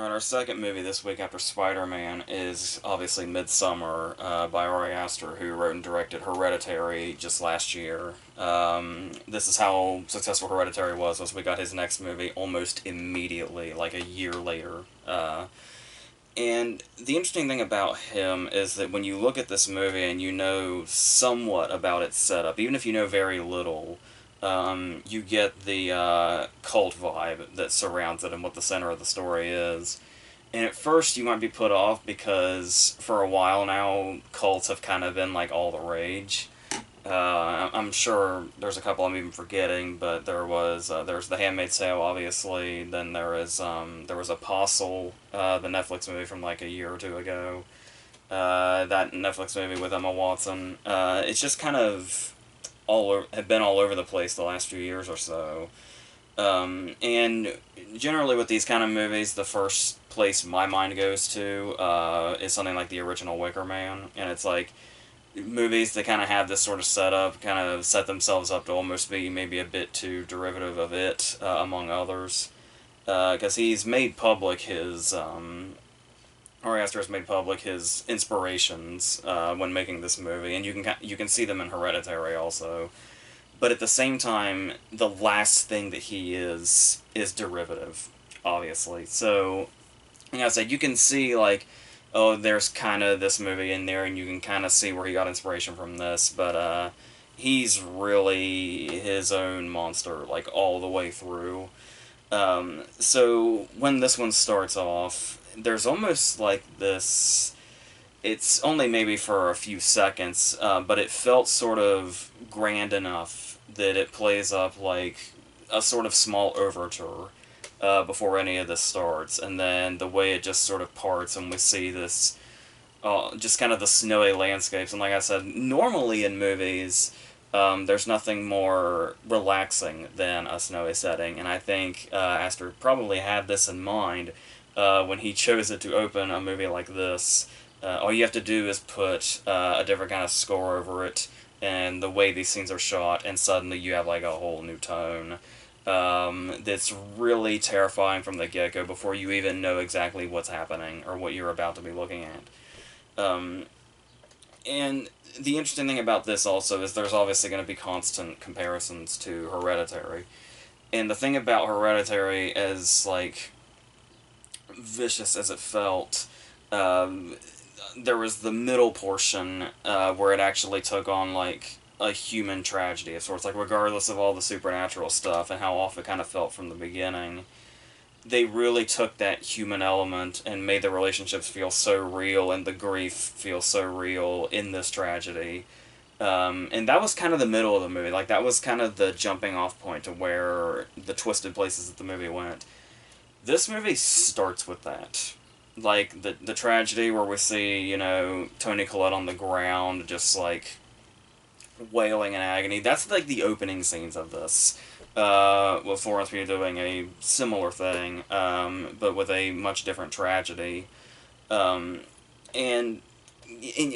Alright, our second movie this week after Spider-Man is obviously Midsommar by Ari Aster, who wrote and directed Hereditary just last year. This is how successful Hereditary was we got his next movie almost immediately, like a year later. And the interesting thing about him is that when you look at this movie and you know somewhat about its setup, even if you know very little, you get the cult vibe that surrounds it and what the center of the story is. And at first you might be put off because for a while now cults have kind of been like all the rage. I'm sure there's a couple I'm even forgetting, but there's The Handmaid's Tale, obviously. Then there was Apostle, the Netflix movie from like a year or two ago. That Netflix movie with Emma Watson. It's just kind of have been all over the place the last few years or so. And generally with these kind of movies, the first place my mind goes to is something like the original Wicker Man, and it's like movies that kind of have this sort of setup, kind of set themselves up to almost be maybe a bit too derivative of it, among others. Because he's made public Ari Aster has made public his inspirations when making this movie, and you can see them in Hereditary also. But at the same time, the last thing that he is derivative, obviously. So, like I said, you can see like, oh, there's kind of this movie in there, and you can kind of see where he got inspiration from this. But he's really his own monster, like all the way through. So when this one starts off, there's almost like this. It's only maybe for a few seconds, but it felt sort of grand enough that it plays up like a sort of small overture before any of this starts, and then the way it just sort of parts, and we see this, just kind of the snowy landscapes. And like I said, normally in movies, there's nothing more relaxing than a snowy setting, and I think Astor probably had this in mind when he chose it to open a movie like this. All you have to do is put a different kind of score over it, and the way these scenes are shot, and suddenly you have like a whole new tone that's really terrifying from the get-go before you even know exactly what's happening or what you're about to be looking at. And the interesting thing about this also is there's obviously going to be constant comparisons to Hereditary. And the thing about Hereditary, as like vicious as it felt, um, there was the middle portion where it actually took on like a human tragedy of sorts. Like regardless of all the supernatural stuff and how off it kind of felt from the beginning, they really took that human element and made the relationships feel so real and the grief feel so real in this tragedy. And that was kind of the middle of the movie. Like that was kind of the jumping off point to where the twisted places that the movie went. This movie starts with that. Like the tragedy where we see, Tony Collette on the ground just like wailing in agony. That's like the opening scenes of this. With Florence Pugh doing a similar thing, but with a much different tragedy. Um, and,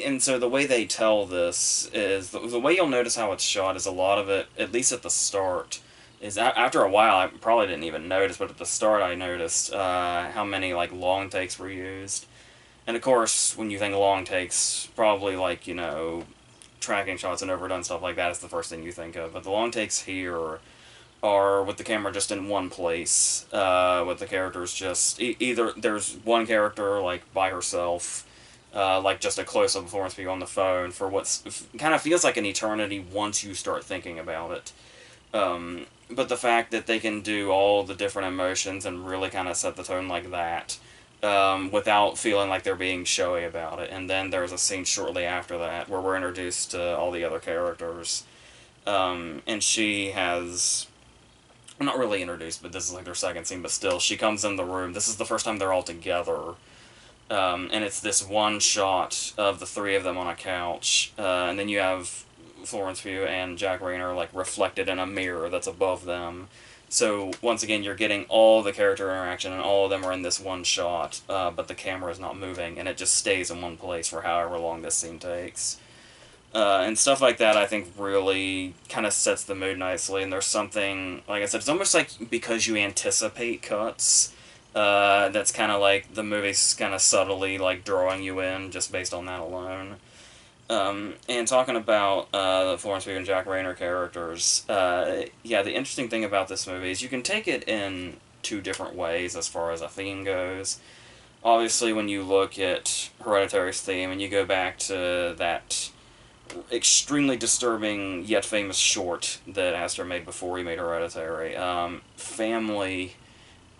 and so the way they tell this is the way you'll notice how it's shot is a lot of it, at least at the start, is after a while I probably didn't even notice, but at the start I noticed how many like long takes were used. And of course, when you think long takes, probably like tracking shots and overdone stuff like that is the first thing you think of. But the long takes here are with the camera just in one place, with the characters just either there's one character like by herself, like just a close up of Florence Pugh on the phone for what's kind of feels like an eternity once you start thinking about it. But the fact that they can do all the different emotions and really kind of set the tone like that, without feeling like they're being showy about it. And then there's a scene shortly after that where we're introduced to all the other characters. And she has, not really introduced, but this is like their second scene, but still, she comes in the room. This is the first time they're all together. And it's this one shot of the three of them on a couch. And then you have Florence Pugh and Jack Rayner like reflected in a mirror that's above them. So once again, you're getting all the character interaction, and all of them are in this one shot, but the camera is not moving, and it just stays in one place for however long this scene takes. And stuff like that, I think, really kind of sets the mood nicely. And there's something, like I said, it's almost like because you anticipate cuts, That's kind of like the movie's kind of subtly like drawing you in just based on that alone. And talking about the Florence Pugh and Jack Rayner characters, yeah, the interesting thing about this movie is you can take it in two different ways as far as a theme goes. Obviously, when you look at Hereditary's theme and you go back to that extremely disturbing yet famous short that Astor made before he made Hereditary, family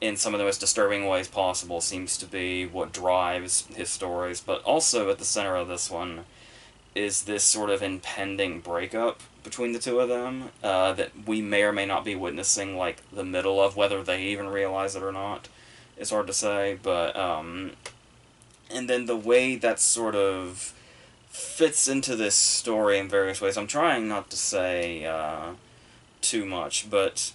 in some of the most disturbing ways possible seems to be what drives his stories, but also at the center of this one is this sort of impending breakup between the two of them that we may or may not be witnessing, like, the middle of. Whether they even realize it or not is hard to say, but and then the way that sort of fits into this story in various ways. I'm trying not to say too much, but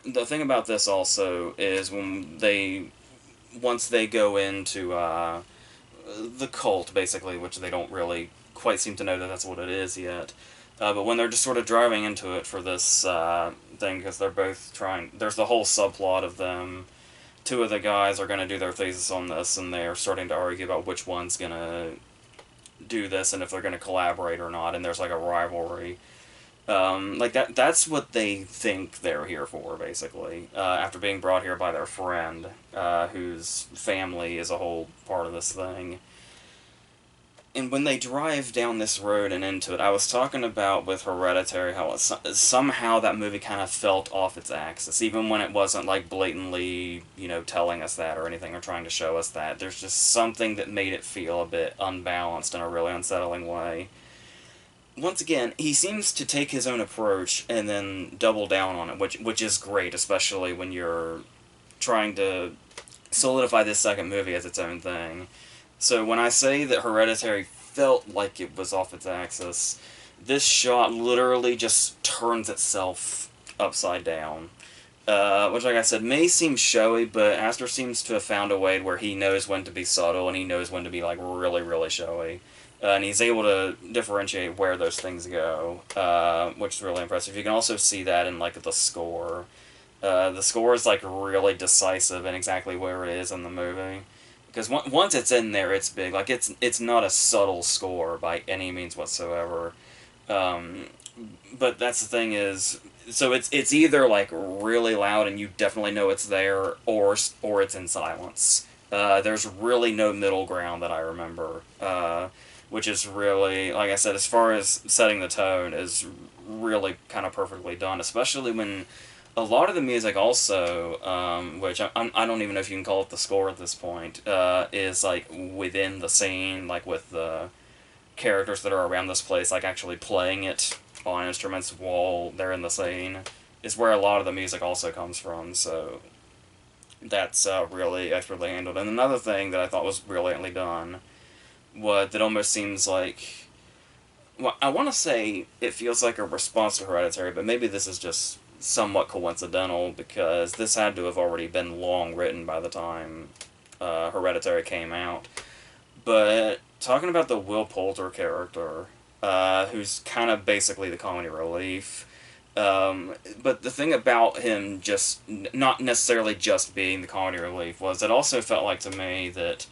the thing about this also is once they go into the cult, basically, which they don't really quite seem to know that that's what it is yet. But when they're just sort of driving into it for this thing, because they're both trying, there's the whole subplot of them. Two of the guys are going to do their thesis on this, and they're starting to argue about which one's going to do this and if they're going to collaborate or not, and there's like a rivalry. Like that's what they think they're here for, basically, after being brought here by their friend, whose family is a whole part of this thing. And when they drive down this road and into it, I was talking about with Hereditary how somehow that movie kind of felt off its axis, even when it wasn't like blatantly, telling us that or anything or trying to show us that. There's just something that made it feel a bit unbalanced in a really unsettling way. Once again, he seems to take his own approach and then double down on it, which is great, especially when you're trying to solidify this second movie as its own thing. So when I say that Hereditary felt like it was off its axis, this shot literally just turns itself upside down. Which, like I said, may seem showy, but Astor seems to have found a way where he knows when to be subtle and he knows when to be, like, really, really showy. And he's able to differentiate where those things go, which is really impressive. You can also see that in, like, the score. The score is, like, really decisive in exactly where it is in the movie. Because once it's in there, it's big. Like, it's not a subtle score by any means whatsoever. But that's the thing is, so it's either, like, really loud and you definitely know it's there, or it's in silence. There's really no middle ground that I remember. Which is really, like I said, as far as setting the tone, is really kind of perfectly done, especially when a lot of the music also, which I don't even know if you can call it the score at this point, is like within the scene, like with the characters that are around this place, like actually playing it on instruments while they're in the scene, is where a lot of the music also comes from, so that's really expertly handled. And another thing that I thought was brilliantly done, what that almost seems like, well, I want to say it feels like a response to Hereditary, but maybe this is just somewhat coincidental because this had to have already been long written by the time Hereditary came out. But talking about the Will Poulter character, who's kind of basically the comedy relief, but the thing about him just not necessarily just being the comedy relief was it also felt like to me that,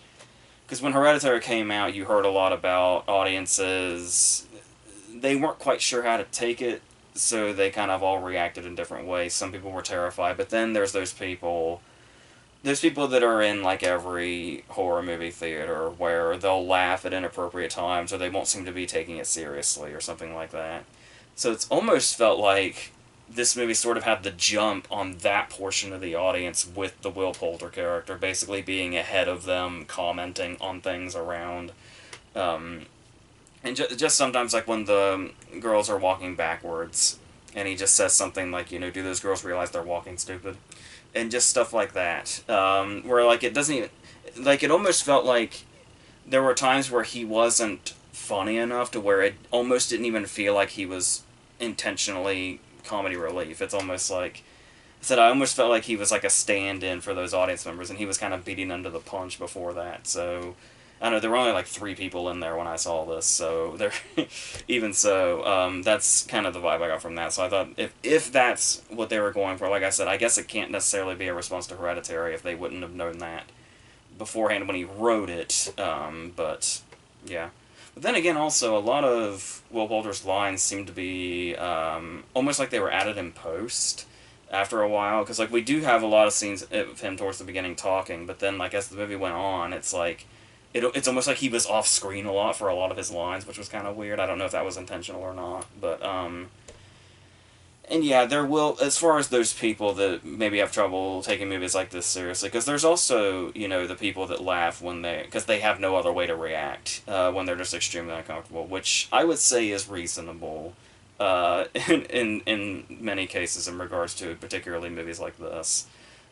because when Hereditary came out, you heard a lot about audiences. They weren't quite sure how to take it, so they kind of all reacted in different ways. Some people were terrified, but then there's those people. There's people that are in, like, every horror movie theater where they'll laugh at inappropriate times or they won't seem to be taking it seriously or something like that. So it's almost felt like this movie sort of had the jump on that portion of the audience with the Will Poulter character basically being ahead of them, commenting on things around. And just sometimes, like, when the girls are walking backwards, and he just says something like, do those girls realize they're walking stupid? And just stuff like that. Where, like, it doesn't even... Like, it almost felt like there were times where he wasn't funny enough to where it almost didn't even feel like he was intentionally comedy relief. It's almost like... I said I almost felt like he was like a stand-in for those audience members, and he was kind of beating under the punch before that, so... I know there were only like 3 people in there when I saw this, so there, even so, that's kind of the vibe I got from that. So I thought if that's what they were going for, like I said, I guess it can't necessarily be a response to Hereditary if they wouldn't have known that beforehand when he wrote it. But yeah, but then again, also a lot of Will Poulter's lines seem to be almost like they were added in post after a while, because like we do have a lot of scenes of him towards the beginning talking, but then like as the movie went on, it's like it's almost like he was off screen a lot for a lot of his lines, which was kind of weird. I don't know if that was intentional or not, but and yeah, there will, as far as those people that maybe have trouble taking movies like this seriously, because there's also, the people that laugh when because they have no other way to react when they're just extremely uncomfortable, which I would say is reasonable in many cases in regards to particularly movies like this.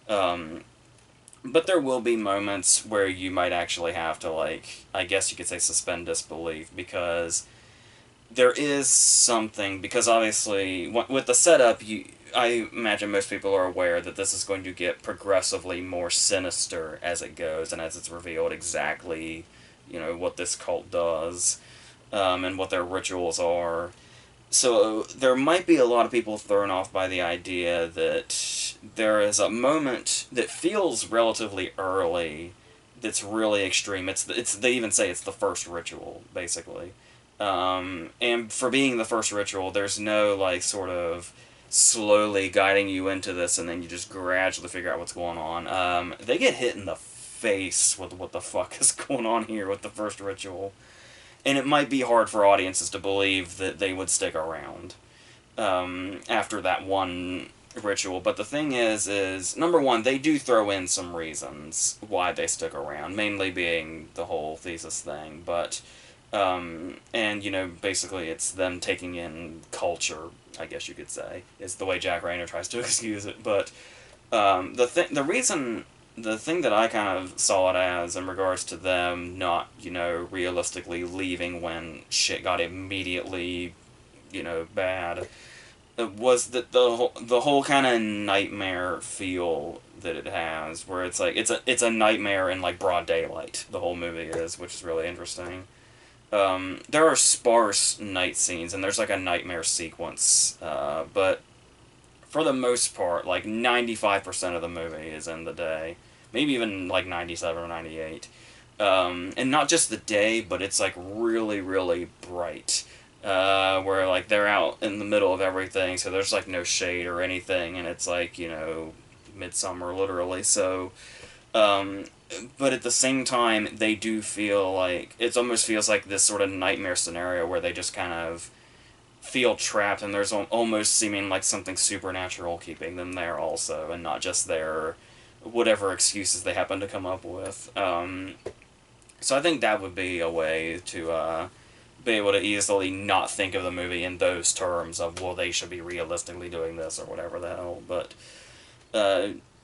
Um, but there will be moments where you might actually have to, like, I guess you could say suspend disbelief, because there is something, because obviously with the setup, I imagine most people are aware that this is going to get progressively more sinister as it goes and as it's revealed exactly what this cult does, and what their rituals are. So there might be a lot of people thrown off by the idea that there is a moment that feels relatively early that's really extreme. It's they even say it's the first ritual, basically. And for being the first ritual, there's no, like, sort of slowly guiding you into this and then you just gradually figure out what's going on. They get hit in the face with what the fuck is going on here with the first ritual. And it might be hard for audiences to believe that they would stick around after that one ritual. But the thing is number one, they do throw in some reasons why they stick around, mainly being the whole thesis thing. But and basically it's them taking in culture, I guess you could say, is the way Jack Rayner tries to excuse it. But the thing that I kind of saw it as in regards to them not, realistically leaving when shit got immediately, bad, was that the whole kind of nightmare feel that it has, where it's like it's a nightmare in, like, broad daylight. The whole movie is, which is really interesting. There are sparse night scenes, and there's, like, a nightmare sequence, but for the most part, like, 95% of the movie is in the day. Maybe even, like, 97 or 98. And not just the day, but it's, like, really, really bright. Where, like, they're out in the middle of everything, so there's, like, no shade or anything, and it's, like, Midsommar, literally, so... But at the same time, they do feel like... It almost feels like this sort of nightmare scenario where they just kind of feel trapped, and there's almost seeming like something supernatural keeping them there also, and not just their whatever excuses they happen to come up with. So I think that would be a way to be able to easily not think of the movie in those terms of, well, they should be realistically doing this or whatever the hell. But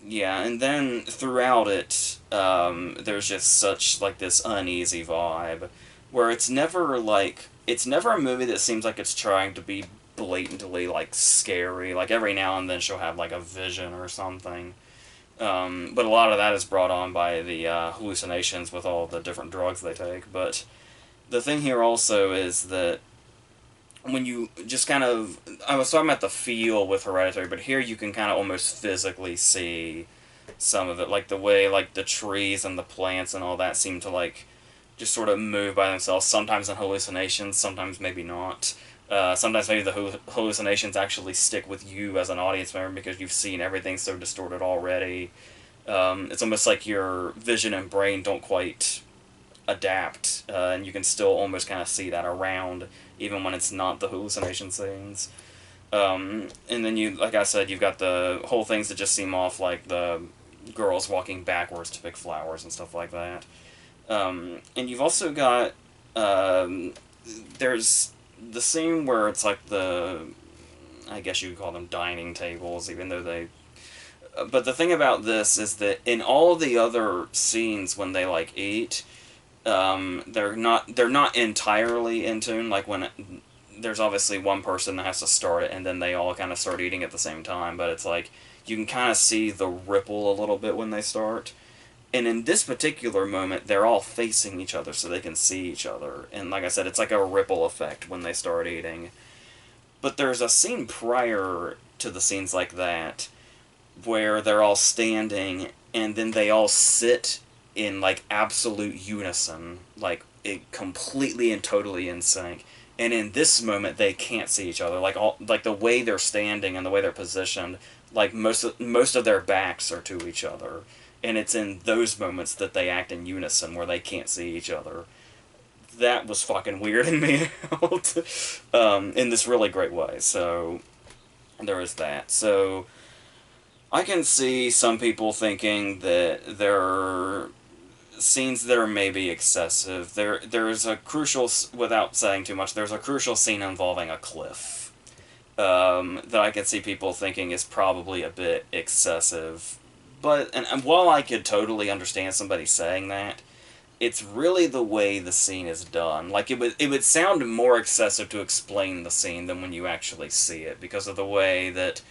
yeah, and then throughout it, there's just such, like, this uneasy vibe where it's never a movie that seems like it's trying to be blatantly, like, scary. Like, every now and then she'll have, like, a vision or something. But a lot of that is brought on by the hallucinations with all the different drugs they take. But the thing here also is that when you just kind of... I was talking about the feel with Hereditary, but here you can kind of almost physically see some of it. Like, the way, like, the trees and the plants and all that seem to, like, just sort of move by themselves, sometimes in hallucinations, sometimes maybe not. Sometimes maybe the hallucinations actually stick with you as an audience member because you've seen everything so distorted already. It's almost like your vision and brain don't quite adapt, and you can still almost kind of see that around, even when it's not the hallucination scenes. And then like I said, you've got the whole things that just seem off, like the girls walking backwards to pick flowers and stuff like that. And you've also got, there's the scene where it's like I guess you could call them dining tables, even though they... But the thing about this is that in all the other scenes when they, like, eat, they're not entirely in tune. Like, when there's obviously one person that has to start it, and then they all kind of start eating at the same time, but it's like, you can kind of see the ripple a little bit when they start. And in this particular moment, they're all facing each other so they can see each other. And like I said, it's like a ripple effect when they start eating. But there's a scene prior to the scenes like that where they're all standing and then they all sit in like absolute unison, like it completely and totally in sync. And in this moment, they can't see each other. Like the way they're standing and the way they're positioned, like most of their backs are to each other. And it's in those moments that they act in unison where they can't see each other. That was fucking weirding me out in this really great way. So there is that. So I can see some people thinking that there are scenes that are maybe excessive. There's a crucial, without saying too much, there's a crucial scene involving a cliff that I can see people thinking is probably a bit excessive. But and while I could totally understand somebody saying that, it's really the way the scene is done. Like it would sound more excessive to explain the scene than when you actually see it because of the way that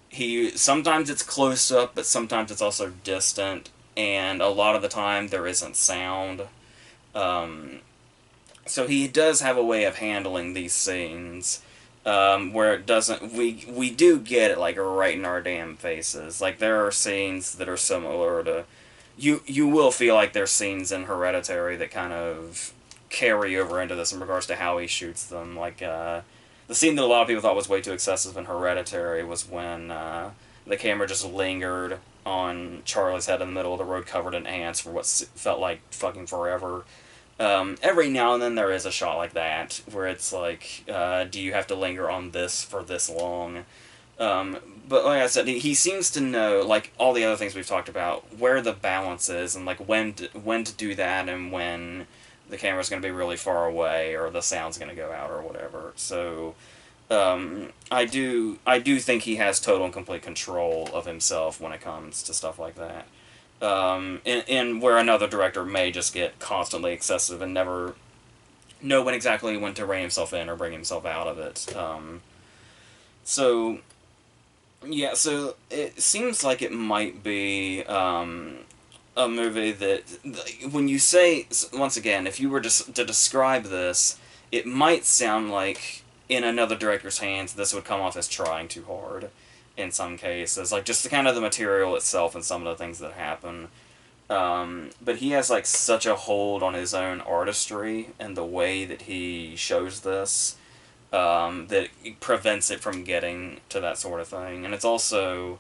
he sometimes it's close up, but sometimes it's also distant, and a lot of the time there isn't sound. Um, so he does have a way of handling these scenes where it doesn't. We do get it like right in our damn faces. Like there are scenes that are similar to. You will feel like there's scenes in Hereditary that kind of carry over into this in regards to how he shoots them. Like the scene that a lot of people thought was way too excessive in Hereditary was when the camera just lingered on Charlie's head in the middle of the road covered in ants for what felt like fucking forever. Every now and then there is a shot like that where it's like, do you have to linger on this for this long? But like I said, he seems to know, like all the other things we've talked about, where the balance is and like when to do that and when the camera's going to be really far away or the sound's going to go out or whatever. So I do think he has total and complete control of himself when it comes to stuff like that. In where another director may just get constantly excessive and never know when exactly when to rein himself in or bring himself out of it. So yeah, so it seems like it might be a movie that, when you say, once again, if you were to describe this, it might sound like in another director's hands this would come off as trying too hard in some cases. Like just the kind of the material itself and some of the things that happen. But he has like such a hold on his own artistry and the way that he shows this that prevents it from getting to that sort of thing. And it's also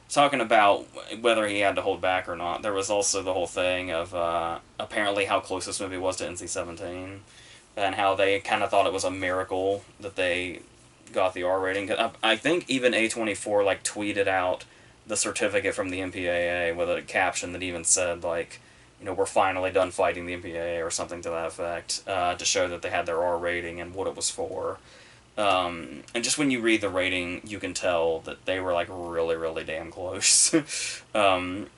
talking about whether he had to hold back or not. There was also the whole thing of apparently how close this movie was to NC-17 and how they kind of thought it was a miracle that they got the R rating. I think even A24 like tweeted out the certificate from the MPAA with a caption that even said like, we're finally done fighting the MPAA or something to that effect, to show that they had their R rating and what it was for. And just when you read the rating, you can tell that they were like really, really damn close. But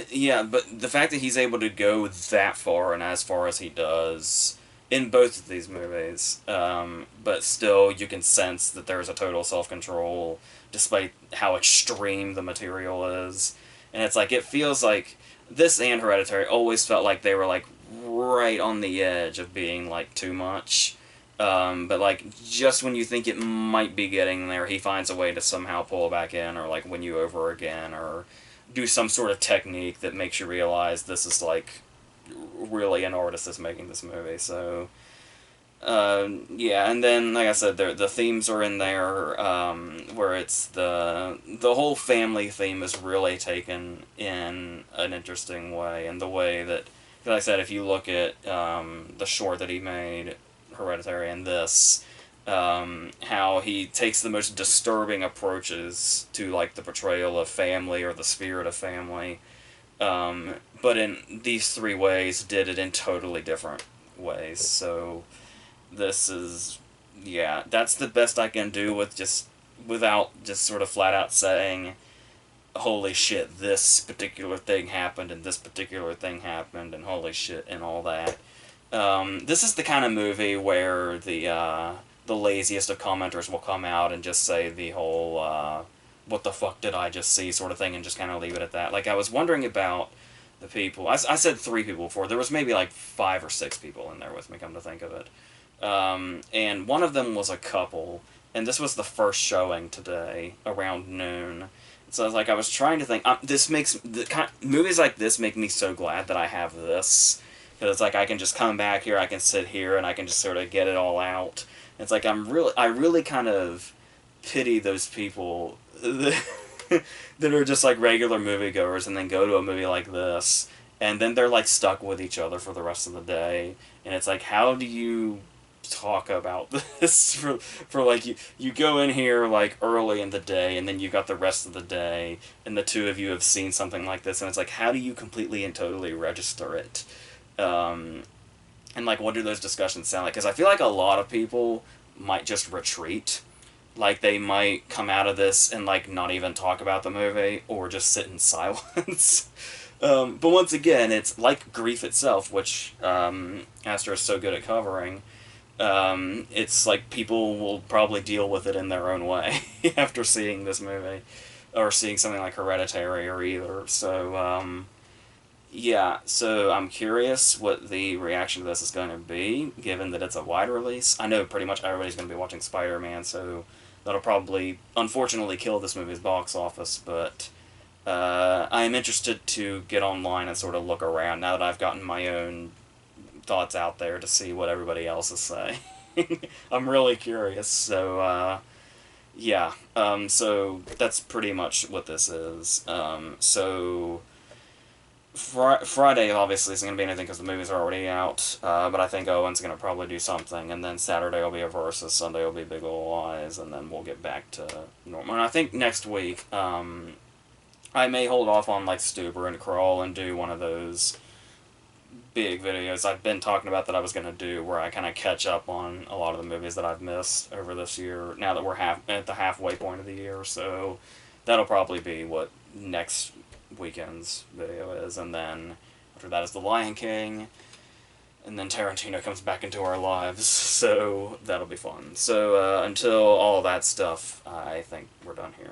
yeah, but the fact that he's able to go that far and as far as he does in both of these movies, but still you can sense that there's a total self-control despite how extreme the material is. And it's like, it feels like this and Hereditary always felt like they were like right on the edge of being like too much. But like just when you think it might be getting there, he finds a way to somehow pull it back in or like win you over again or do some sort of technique that makes you realize this is like really an artist that's making this movie. So yeah, and then like I said, the themes are in there where it's the whole family theme is really taken in an interesting way, and the way that, like I said, if you look at the short that he made, Hereditary, and this, how he takes the most disturbing approaches to like the portrayal of family or the spirit of family, but in these three ways did it in totally different ways. So this is, yeah, that's the best I can do with just without just sort of flat out saying, holy shit, this particular thing happened and this particular thing happened and holy shit and all that. This is the kind of movie where the laziest of commenters will come out and just say the whole what the fuck did I just see sort of thing, and just kind of leave it at that. Like, I was wondering about the people. I said 3 people before. There was maybe like 5 or 6 people in there with me, come to think of it. And one of them was a couple, and this was the first showing today around noon. So I was like, I was trying to think. This makes movies like this make me so glad that I have this, because it's like I can just come back here, I can sit here, and I can just sort of get it all out. It's like I really kind of pity those people that, that are just like regular moviegoers and then go to a movie like this, and then they're like stuck with each other for the rest of the day, and it's like, how do you talk about this for like, you go in here like early in the day, and then you got the rest of the day, and the two of you have seen something like this, and it's like, how do you completely and totally register it? And like, what do those discussions sound like? Because I feel like a lot of people might just retreat. Like, they might come out of this and like not even talk about the movie, or just sit in silence. But once again, it's like grief itself, which Astor is so good at covering. It's like people will probably deal with it in their own way after seeing this movie, or seeing something like Hereditary or either. So, yeah, so I'm curious what the reaction to this is going to be, given that it's a wide release. I know pretty much everybody's going to be watching Spider-Man, so that'll probably, unfortunately, kill this movie's box office, but I am interested to get online and sort of look around now that I've gotten my own thoughts out there to see what everybody else is saying. I'm really curious, so, yeah, so that's pretty much what this is. So Friday obviously isn't going to be anything because the movies are already out, but I think Owen's going to probably do something, and then Saturday will be a Versus, Sunday will be Big Little Lies, and then we'll get back to normal. And I think next week, I may hold off on like Stuber and Crawl and do one of those big videos I've been talking about that I was going to do, where I kind of catch up on a lot of the movies that I've missed over this year, now that we're at the halfway point of the year. So that'll probably be what next weekend's video is, and then after that is The Lion King, and then Tarantino comes back into our lives, so that'll be fun. So until all that stuff, I think we're done here.